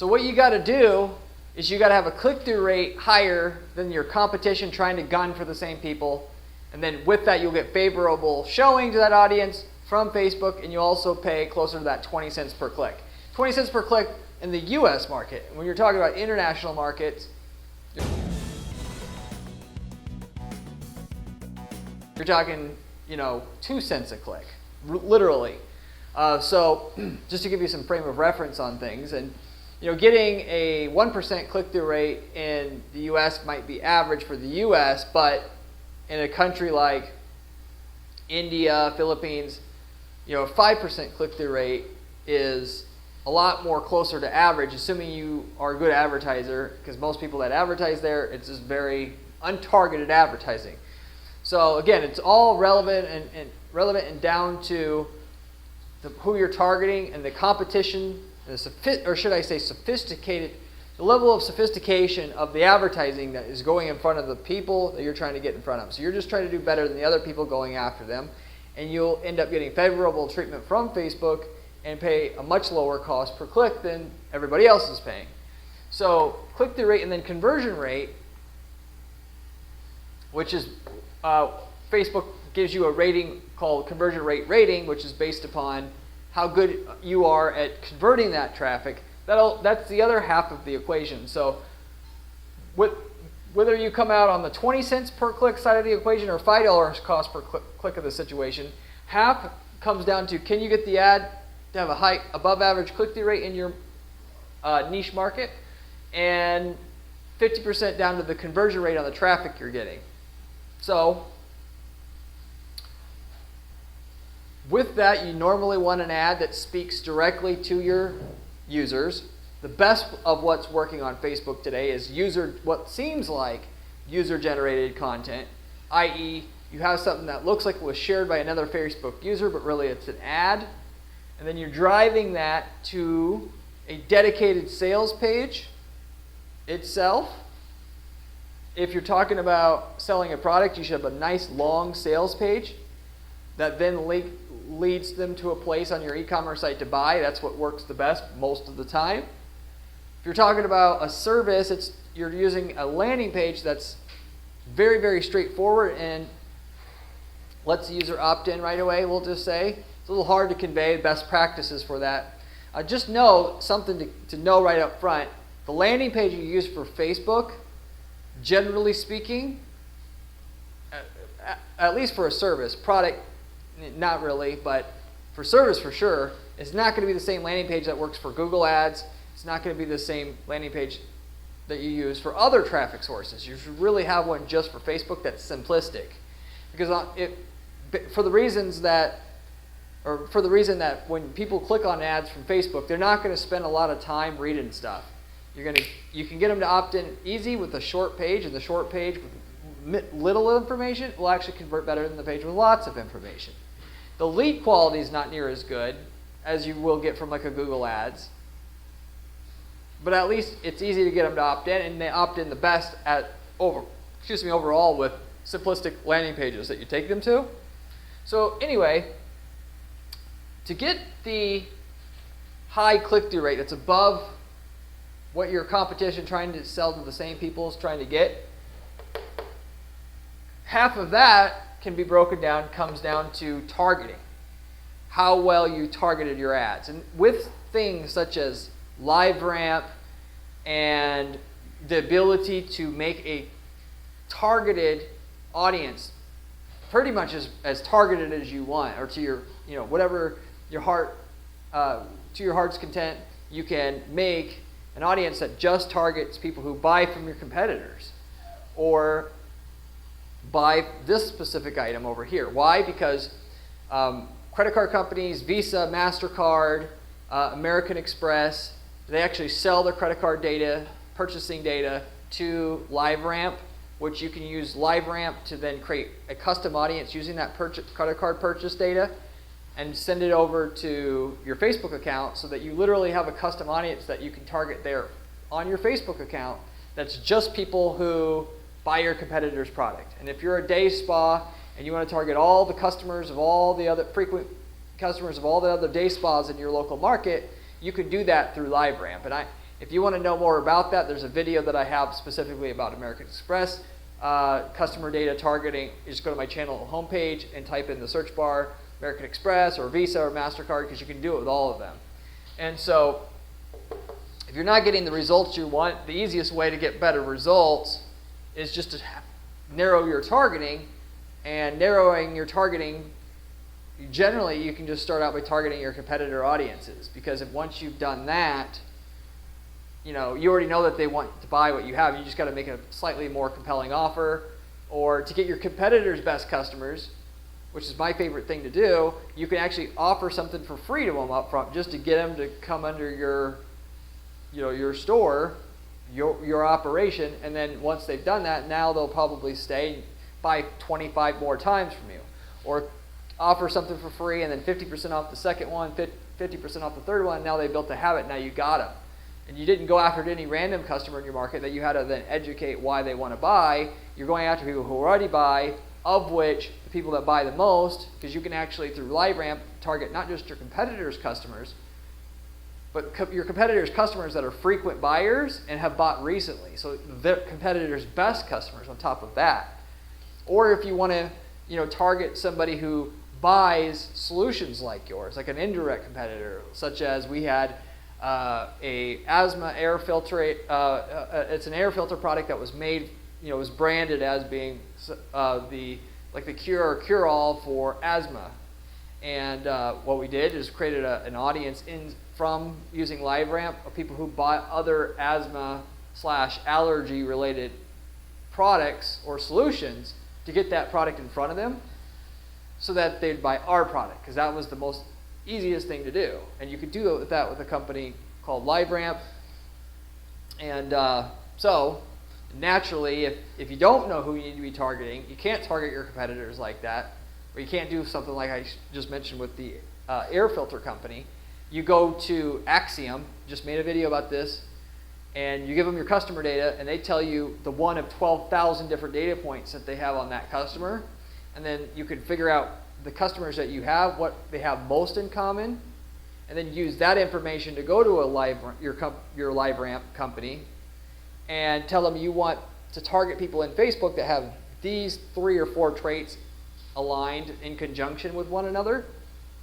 So what you got to do is you got to have a click-through rate higher than your competition trying to gun for the same people. And then with that, you'll get favorable showing to that audience from Facebook, and you also pay closer to that 20 cents per click. 20 cents per click in the US market. When you're talking about international markets, you're talking, 2 cents a click, literally. So just to give you some frame of reference on things, and getting a 1% click-through rate in the US might be average for the US, but in a country like India, Philippines, a 5% click-through rate is a lot more closer to average, assuming you are a good advertiser, because most people that advertise there, it's just very untargeted advertising. So again, it's all relevant and down to who you're targeting and the competition, or should I say sophisticated, the level of sophistication of the advertising that is going in front of the people that you're trying to get in front of. So you're just trying to do better than the other people going after them, and you'll end up getting favorable treatment from Facebook and pay a much lower cost per click than everybody else is paying. So click-through rate and then conversion rate, which is Facebook gives you a rating called conversion rate rating, which is based upon how good you are at converting that traffic. That's the other half of the equation. So whether you come out on the 20 cents per click side of the equation or $5 cost per click of the situation, half comes down to, can you get the ad to have a high above average click-through rate in your niche market, and 50% down to the conversion rate on the traffic you're getting. So with that, you normally want an ad that speaks directly to your users. The best of what's working on Facebook today is what seems like user-generated content, i.e. you have something that looks like it was shared by another Facebook user, but really it's an ad. And then you're driving that to a dedicated sales page itself. If you're talking about selling a product, you should have a nice long sales page that then leads them to a place on your e-commerce site to buy. That's what works the best most of the time. If you're talking about a service, you're using a landing page that's very, very straightforward and lets the user opt in right away, we'll just say. It's a little hard to convey best practices for that. Just know something to know right up front. The landing page you use for Facebook, generally speaking, at least for a service, product, not really, but for service for sure, it's not going to be the same landing page that works for Google Ads. It's not going to be the same landing page that you use for other traffic sources. You should really have one just for Facebook that's simplistic. Because for the reason that when people click on ads from Facebook, they're not going to spend a lot of time reading stuff. You can get them to opt in easy with a short page, and the short page with little information will actually convert better than the page with lots of information. The lead quality is not near as good as you will get from like a Google Ads, but at least it's easy to get them to opt in, and they opt in the best overall with simplistic landing pages that you take them to. So anyway, to get the high click-through rate that's above what your competition trying to sell to the same people is trying to get, half of that can be broken down, comes down to targeting. How well you targeted your ads. And with things such as LiveRamp and the ability to make a targeted audience pretty much as targeted as you want, or to your, whatever your heart, to your heart's content, you can make an audience that just targets people who buy from your competitors or buy this specific item over here. Why? Because credit card companies, Visa, MasterCard, American Express, they actually sell their credit card data, purchasing data to LiveRamp, which you can use LiveRamp to then create a custom audience using that credit card purchase data and send it over to your Facebook account, so that you literally have a custom audience that you can target there on your Facebook account that's just people who buy your competitor's product. And if you're a day spa and you want to target all the customers of all the other frequent customers of all the other day spas in your local market, you can do that through LiveRamp. And If you want to know more about that, there's a video that I have specifically about American Express customer data targeting. You just go to my channel homepage and type in the search bar American Express or Visa or MasterCard, because you can do it with all of them. And so if you're not getting the results you want, the easiest way to get better results is just to narrow your targeting. And narrowing your targeting, generally you can just start out by targeting your competitor audiences, because if once you've done that, you already know that they want to buy what you have. You just got to make a slightly more compelling offer. Or to get your competitors' best customers, which is my favorite thing to do, you can actually offer something for free to them up front, just to get them to come under your store, your operation. And then once they've done that, now they'll probably stay and buy 25 more times from you. Or offer something for free and then 50% off the second one, 50% off the third one. Now they built a habit. Now you got them. And you didn't go after any random customer in your market that you had to then educate why they want to buy. You're going after people who already buy, of which the people that buy the most, because you can actually, through LiveRamp, target not just your competitors' customers, but your competitors' customers that are frequent buyers and have bought recently. So the competitors' best customers on top of that. Or if you want to, target somebody who buys solutions like yours, like an indirect competitor, such as we had a asthma air filter. It's an air filter product that was made, was branded as being the cure-all for asthma. And what we did is created an audience from using LiveRamp of people who bought other asthma/allergy related products or solutions to get that product in front of them, so that they'd buy our product, because that was the most easiest thing to do. And you could do that with a company called LiveRamp. And so naturally, if you don't know who you need to be targeting, you can't target your competitors like that, or you can't do something like I just mentioned with the air filter company. You go to Axiom, just made a video about this, and you give them your customer data, and they tell you the one of 12,000 different data points that they have on that customer. And then you can figure out the customers that you have, what they have most in common, and then use that information to go to your LiveRamp company and tell them you want to target people in Facebook that have these 3 or 4 traits aligned in conjunction with one another.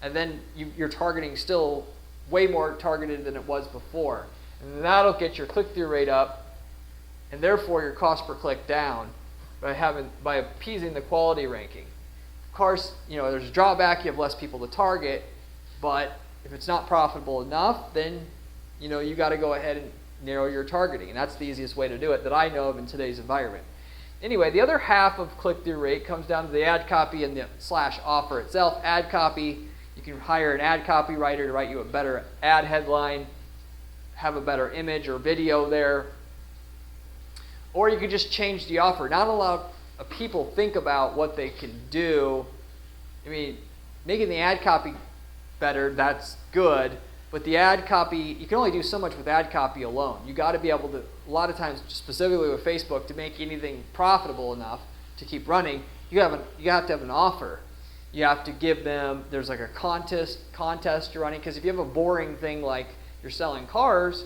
And then you're targeting still way more targeted than it was before. And that'll get your click-through rate up, and therefore your cost per click down by appeasing the quality ranking. Of course, there's a drawback. You have less people to target, but if it's not profitable enough, then you got to go ahead and narrow your targeting, and that's the easiest way to do it that I know of in today's environment. Anyway, the other half of click-through rate comes down to the ad copy and the /offer itself. Ad copy, you can hire an ad copywriter to write you a better ad headline, have a better image or video there. Or you could just change the offer. Not allow people think about what they can do. I mean, making the ad copy better, that's good. But the ad copy, you can only do so much with ad copy alone. You got to be able to, a lot of times, specifically with Facebook, to make anything profitable enough to keep running, you have to have an offer. You have to give them, there's like a contest you're running, because if you have a boring thing like you're selling cars,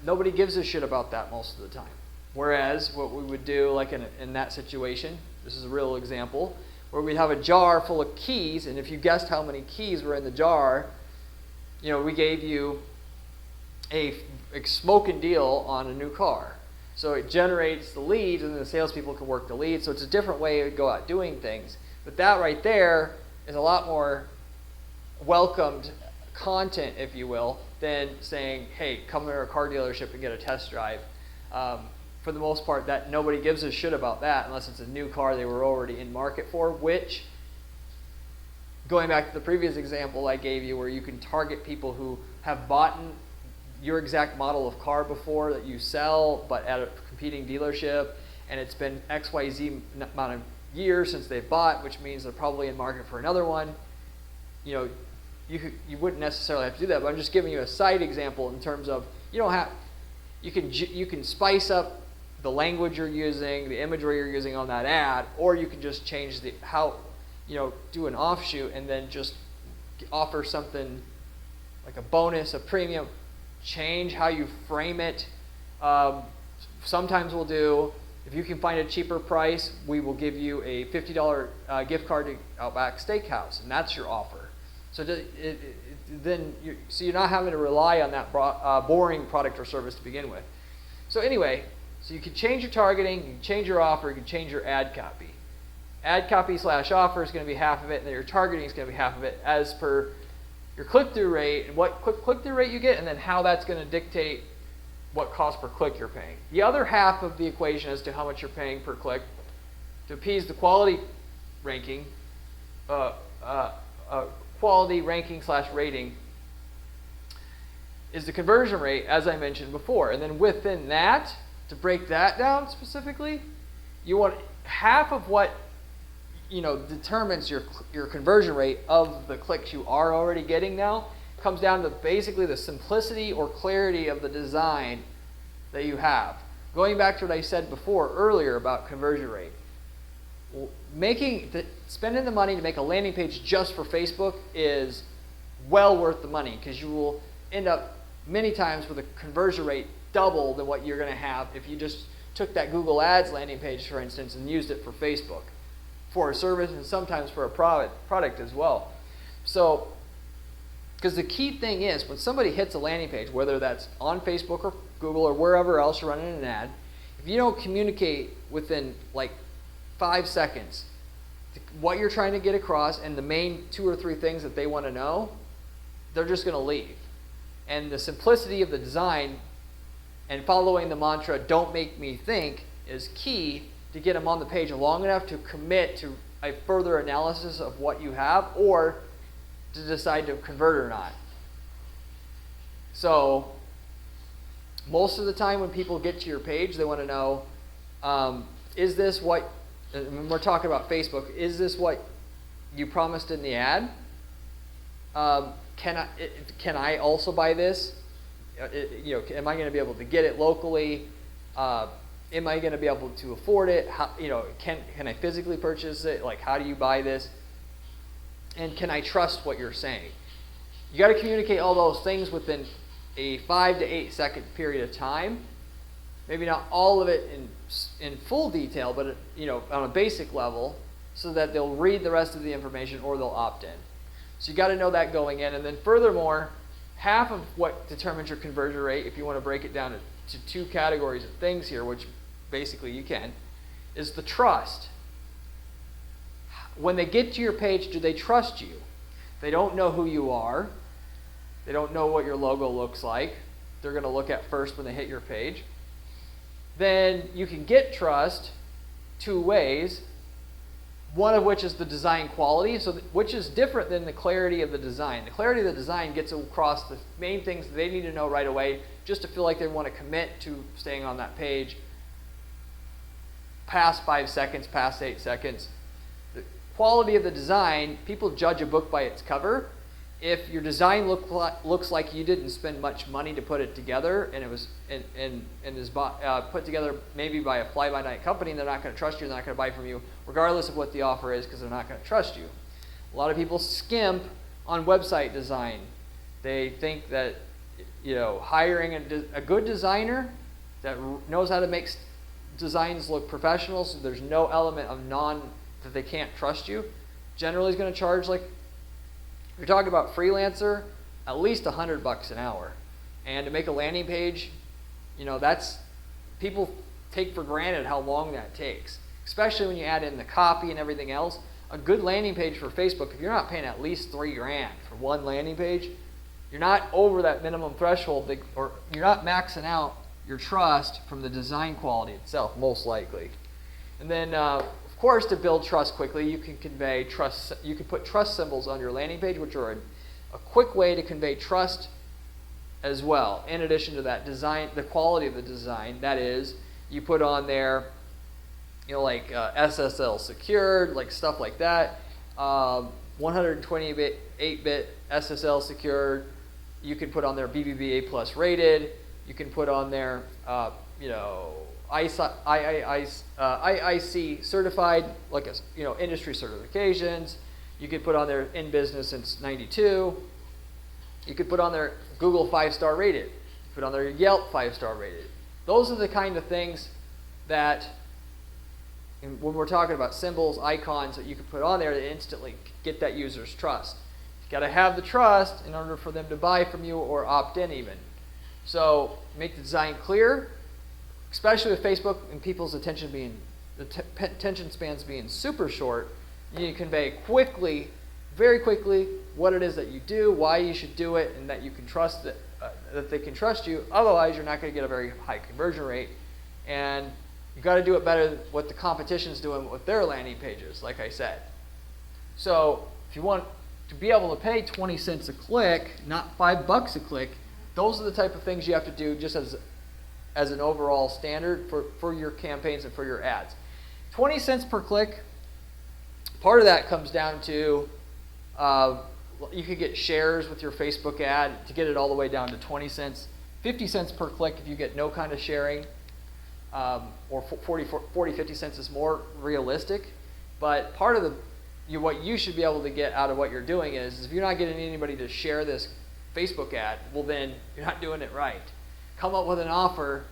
nobody gives a shit about that most of the time. Whereas what we would do, like in that situation, this is a real example, where we'd have a jar full of keys, and if you guessed how many keys were in the jar, we gave you a smoking deal on a new car. So it generates the leads, and then the salespeople can work the leads. So it's a different way to go out doing things. But that right there is a lot more welcomed content, if you will, than saying, hey, come to our car dealership and get a test drive. For the most part, that nobody gives a shit about that unless it's a new car they were already in market for, which, going back to the previous example I gave you, where you can target people who have bought your exact model of car before that you sell, but at a competing dealership, and it's been XYZ amount of years since they've bought, which means they're probably in market for another one. You wouldn't necessarily have to do that, but I'm just giving you a side example in terms of you can spice up the language you're using, the imagery you're using on that ad, or you can just change do an offshoot and then just offer something like a bonus, a premium, change how you frame it. Sometimes we'll do, if you can find a cheaper price, we will give you a $50 gift card to Outback Steakhouse, and that's your offer. So you're not having to rely on that boring product or service to begin with. So anyway, so you can change your targeting, you can change your offer, you can change your ad copy. Ad copy / offer is going to be half of it, and then your targeting is going to be half of it as per your click-through rate and what click-through rate you get, and then how that's going to dictate what cost per click you're paying. The other half of the equation as to how much you're paying per click to appease the quality ranking, quality ranking / rating, is the conversion rate, as I mentioned before. And then within that, to break that down specifically, you want half of what determines your conversion rate of the clicks you are already getting now comes down to basically the simplicity or clarity of the design that you have. Going back to what I said earlier about conversion rate, spending the money to make a landing page just for Facebook is well worth the money, because you will end up many times with a conversion rate double than what you're going to have if you just took that Google Ads landing page, for instance, and used it for Facebook, for a service, and sometimes for a product as well. So, because the key thing is, when somebody hits a landing page, whether that's on Facebook or Google or wherever else you're running an ad, if you don't communicate within like 5 seconds what you're trying to get across and the main 2 or 3 things that they want to know, they're just going to leave. And the simplicity of the design and following the mantra, "Don't make me think," is key to get them on the page long enough to commit to a further analysis of what you have, or to decide to convert or not. So most of the time when people get to your page, they want to know, is this what, when we're talking about Facebook, is this what you promised in the ad? Can I also buy this? Am I going to be able to get it locally? Am I going to be able to afford it? How, can I physically purchase it? Like, how do you buy this? And can I trust what you're saying? You got to communicate all those things within a 5 to 8 second period of time. Maybe not all of it in full detail, but on a basic level, so that they'll read the rest of the information or they'll opt in. So you got to know that going in. And then furthermore, half of what determines your conversion rate, if you want to break it down to 2 categories of things here, which basically you can, is the trust. When they get to your page, do they trust you? They don't know who you are. They don't know what your logo looks like. They're going to look at first when they hit your page. Then you can get trust 2 ways, one of which is the design quality, which is different than the clarity of the design. The clarity of the design gets across the main things that they need to know right away, just to feel like they want to commit to staying on that page past 5 seconds, past 8 seconds. The quality of the design, people judge a book by its cover. If your design looks like you didn't spend much money to put it together, and it was is put together maybe by a fly-by-night company, and they're not going to trust you, and they're not going to buy from you, regardless of what the offer is, because they're not going to trust you. A lot of people skimp on website design. They think that hiring a good designer that knows how to make designs look professional, so there's no element of that they can't trust you, generally is going to charge, like, if you're talking about freelancer, at least $100 an hour. And to make a landing page, that's, people take for granted how long that takes, especially when you add in the copy and everything else. A good landing page for Facebook, if you're not paying at least $3,000 for one landing page, you're not over that minimum threshold, or you're not maxing out your trust from the design quality itself, most likely. And then, of course, to build trust quickly, you can convey trust. You can put trust symbols on your landing page, which are a quick way to convey trust as well. In addition to that design, the quality of the design, that is, you put on there, like SSL secured, like stuff like that. 128-bit SSL secured. You can put on there BBVA plus rated. You can put on there, IIC certified, like industry certifications. You could put on there in business since '92. You could put on there Google 5-star rated. put on their Yelp 5-star rated. Those are the kind of things that, when we're talking about symbols, icons that you can put on there to instantly get that user's trust. You've got to have the trust in order for them to buy from you or opt in even. So make the design clear, especially with Facebook and people's attention spans being super short. You need to convey quickly, very quickly, what it is that you do, why you should do it, and that you can trust it, that they can trust you. Otherwise, you're not going to get a very high conversion rate. And you've got to do it better than what the competition's doing with their landing pages, like I said. So if you want to be able to pay 20 cents a click, not $5 a click, those are the type of things you have to do just as an overall standard for your campaigns and for your ads. 20 cents per click, part of that comes down to you could get shares with your Facebook ad to get it all the way down to 20 cents. 50 cents per click if you get no kind of sharing, or 50 cents is more realistic. But part of what you should be able to get out of what you're doing is if you're not getting anybody to share this Facebook ad, well then you're not doing it right. Come up with an offer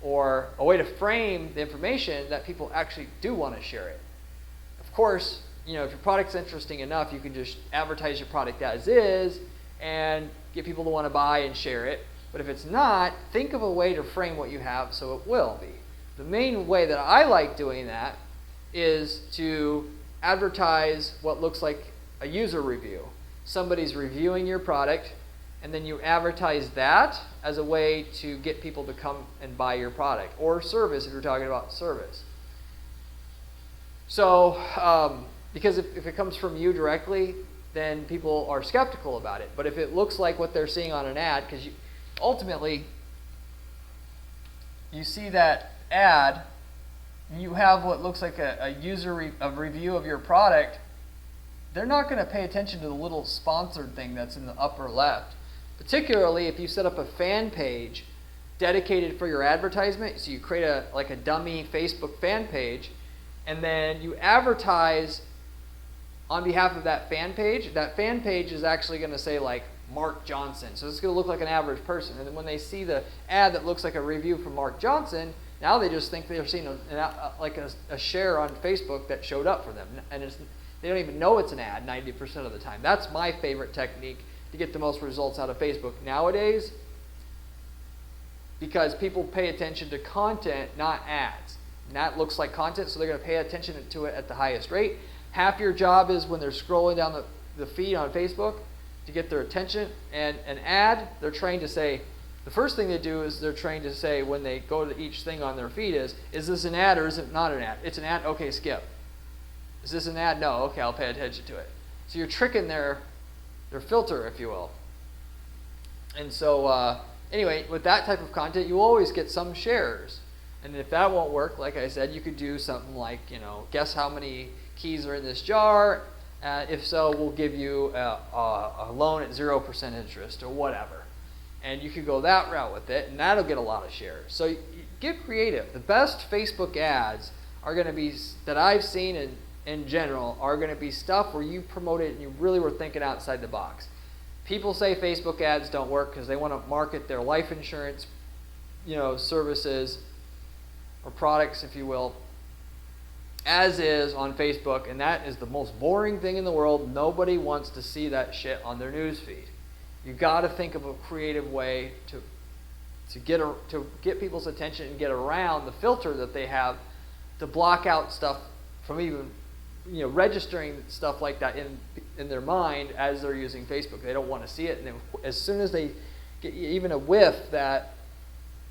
or a way to frame the information that people actually do want to share it. Of course, if your product's interesting enough, you can just advertise your product as is and get people to want to buy and share it. But if it's not, think of a way to frame what you have so it will be. The main way that I like doing that is to advertise what looks like a user review. Somebody's reviewing your product, and then you advertise that as a way to get people to come and buy your product or service if you're talking about service. So, because if it comes from you directly, then people are skeptical about it. But if it looks like what they're seeing on an ad, because ultimately you see that ad, you have what looks like a review of your product, they're not going to pay attention to the little sponsored thing that's in the upper left. Particularly if you set up a fan page dedicated for your advertisement, so you create a dummy Facebook fan page, and then you advertise on behalf of that fan page. That fan page is actually going to say like Mark Johnson, so it's going to look like an average person. And then when they see the ad that looks like a review from Mark Johnson, now they just think they're seeing a share on Facebook that showed up for them, and they don't even know it's an ad 90% of the time. That's my favorite technique to get the most results out of Facebook nowadays, because people pay attention to content, not ads. And that looks like content, so they're going to pay attention to it at the highest rate. Half your job is when they're scrolling down the feed on Facebook to get their attention. And an ad, they're trained to say, the first thing they do is they're trained to say when they go to each thing on their feed is this an ad or is it not an ad? It's an ad? Okay, skip. Is this an ad? No. Okay, I'll pay attention to it. So you're tricking their filter, if you will. And so anyway, with that type of content, you always get some shares. And if that won't work, like I said, you could do something like, guess how many keys are in this jar. If so, we'll give you a loan at 0% interest or whatever. And you could go that route with it, and that'll get a lot of shares. So you get creative. The best Facebook ads are going to be, that I've seen in general, are going to be stuff where you promote it and you really were thinking outside the box. People say Facebook ads don't work because they want to market their life insurance, services or products, if you will, as is on Facebook, and that is the most boring thing in the world. Nobody wants to see that shit on their news feed. You got to think of a creative way to get people's attention and get around the filter that they have to block out stuff from even registering stuff like that in their mind as they're using Facebook. They don't want to see it, and then as soon as they get even a whiff that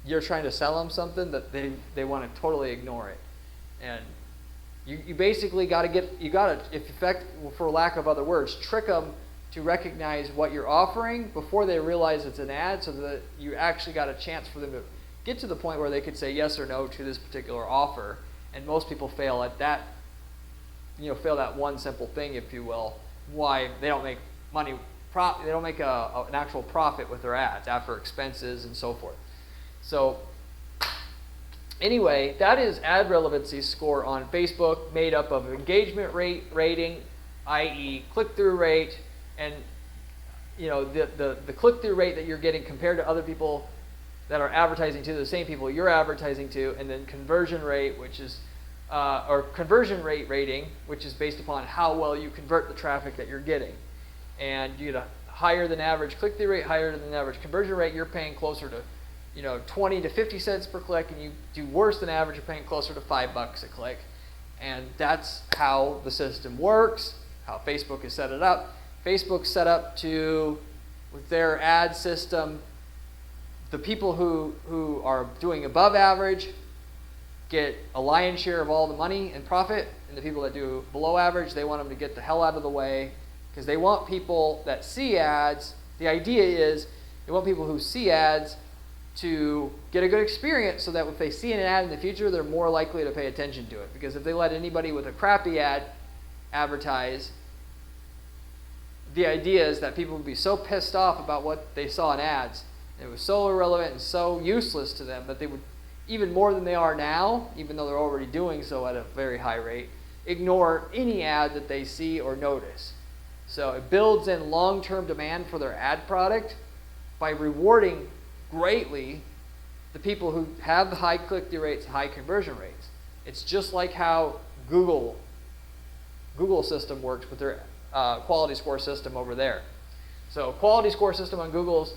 you're trying to sell them something, that they want to totally ignore it. And you basically got to for lack of other words, trick them to recognize what you're offering before they realize it's an ad, so that you actually got a chance for them to get to the point where they could say yes or no to this particular offer. And most people fail at that, fail that one simple thing, if you will, why they don't make money, they don't make an actual profit with their ads after expenses and so forth. So anyway, that is ad relevancy score on Facebook, made up of engagement rating, i.e. click-through rate, and the click-through rate that you're getting compared to other people that are advertising to the same people you're advertising to, and then conversion rate, which is or conversion rate rating, which is based upon how well you convert the traffic that you're getting. And you get a higher than average click-through rate, higher than average conversion rate, you're paying closer to 20 to 50 cents per click, and you do worse than average, you're paying closer to $5 a click. And that's how the system works, how Facebook has set it up. Facebook's set up to, with their ad system, the people who are doing above average get a lion's share of all the money and profit, and the people that do below average, they want them to get the hell out of the way, because they want people that see ads. The idea is they want people who see ads to get a good experience, so that if they see an ad in the future, they're more likely to pay attention to it. Because if they let anybody with a crappy ad advertise, the idea is that people would be so pissed off about what they saw in ads, and it was so irrelevant and so useless to them, that they would, even more than they are now, even though they're already doing so at a very high rate, ignore any ad that they see or notice. So it builds in long-term demand for their ad product by rewarding greatly the people who have the high click-through rates, high conversion rates. It's just like how Google system works with their quality score system over there. So quality score system on Google's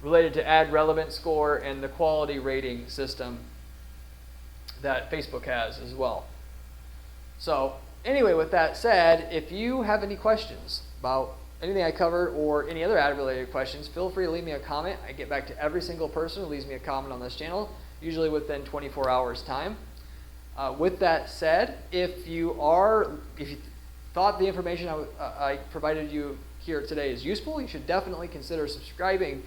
related to ad relevance score and the quality rating system that Facebook has as well. So anyway, with that said, if you have any questions about anything I covered or any other ad related questions, feel free to leave me a comment. I get back to every single person who leaves me a comment on this channel, usually within 24 hours time. With that said, if you thought the information I provided you here today is useful, you should definitely consider subscribing,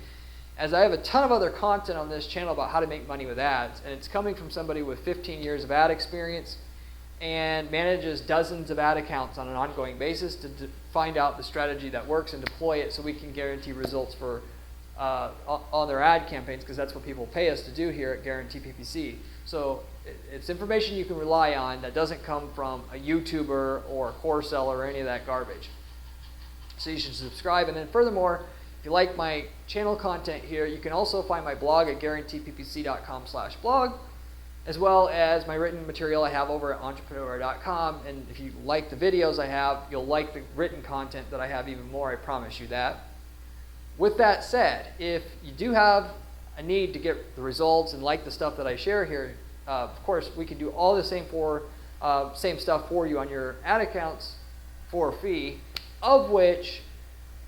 as I have a ton of other content on this channel about how to make money with ads, and it's coming from somebody with 15 years of ad experience and manages dozens of ad accounts on an ongoing basis to find out the strategy that works and deploy it so we can guarantee results for on their ad campaigns, because that's what people pay us to do here at Guarantee PPC. So it's information you can rely on that doesn't come from a YouTuber or a course seller or any of that garbage. So you should subscribe. And then furthermore, if you like my channel content here, you can also find my blog at guaranteeppc.com/blog, as well as my written material I have over at entrepreneur.com. And if you like the videos I have, you'll like the written content that I have even more, I promise you that. With that said, if you do have a need to get the results and like the stuff that I share here, of course, we can do all the same stuff for you on your ad accounts for a fee, of which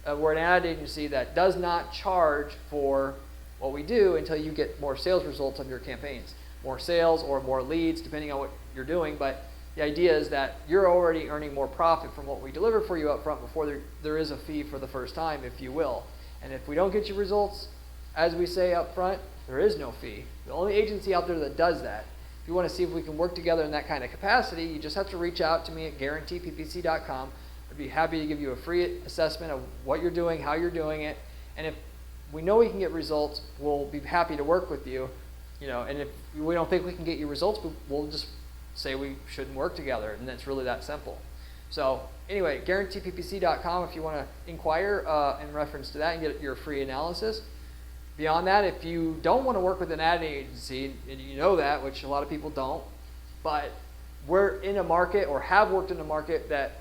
we're an ad agency that does not charge for what we do until you get more sales results on your campaigns. More sales or more leads, depending on what you're doing. But the idea is that you're already earning more profit from what we deliver for you up front before there is a fee for the first time, if you will. And if we don't get you results, as we say up front, there is no fee. The only agency out there that does that. If you want to see if we can work together in that kind of capacity, you just have to reach out to me at guaranteeppc.com. I'd be happy to give you a free assessment of what you're doing, how you're doing it, and if we know we can get results, we'll be happy to work with you. And if we don't think we can get you results, we'll just say we shouldn't work together, and it's really that simple. So anyway, guaranteeppc.com if you want to inquire in reference to that and get your free analysis. Beyond that, if you don't want to work with an ad agency, and you know that, which a lot of people don't, but we're in a market or have worked in a market that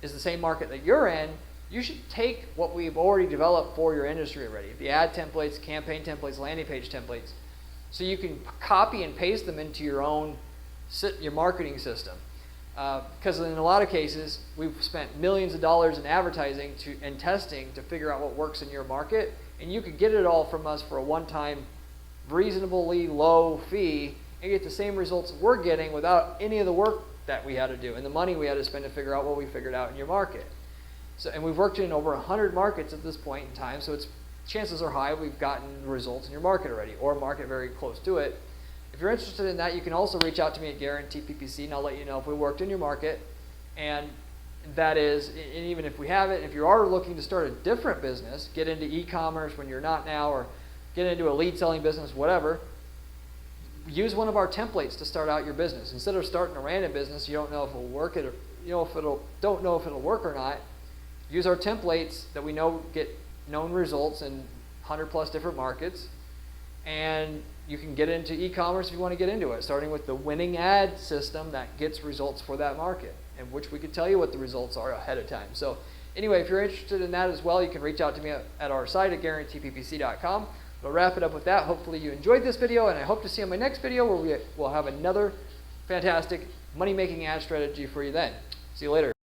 is the same market that you're in, you should take what we've already developed for your industry already, the ad templates, campaign templates, landing page templates, so you can copy and paste them into your marketing system. Because in a lot of cases, we've spent millions of dollars in advertising and testing to figure out what works in your market, and you could get it all from us for a one-time, reasonably low fee, and get the same results we're getting without any of the work that we had to do and the money we had to spend to figure out what we figured out in your market. So, and we've worked in over 100 markets at this point in time, so chances are high we've gotten results in your market already, or a market very close to it. If you're interested in that, you can also reach out to me at Guarantee PPC, and I'll let you know if we worked in your market. And that is, and even if we haven't, if you are looking to start a different business, get into e-commerce when you're not now, or get into a lead selling business, whatever, use one of our templates to start out your business. Instead of starting a random business, you don't know if it'll work, don't know if it'll work or not. Use our templates that we know get known results in 100+ different markets, and you can get into e-commerce if you want to get into it, starting with the winning ad system that gets results for that market, and which we could tell you what the results are ahead of time. So anyway, if you're interested in that as well, you can reach out to me at our site at guaranteeppc.com. We'll wrap it up with that. Hopefully you enjoyed this video, and I hope to see you in my next video where we'll have another fantastic money-making ad strategy for you then. See you later.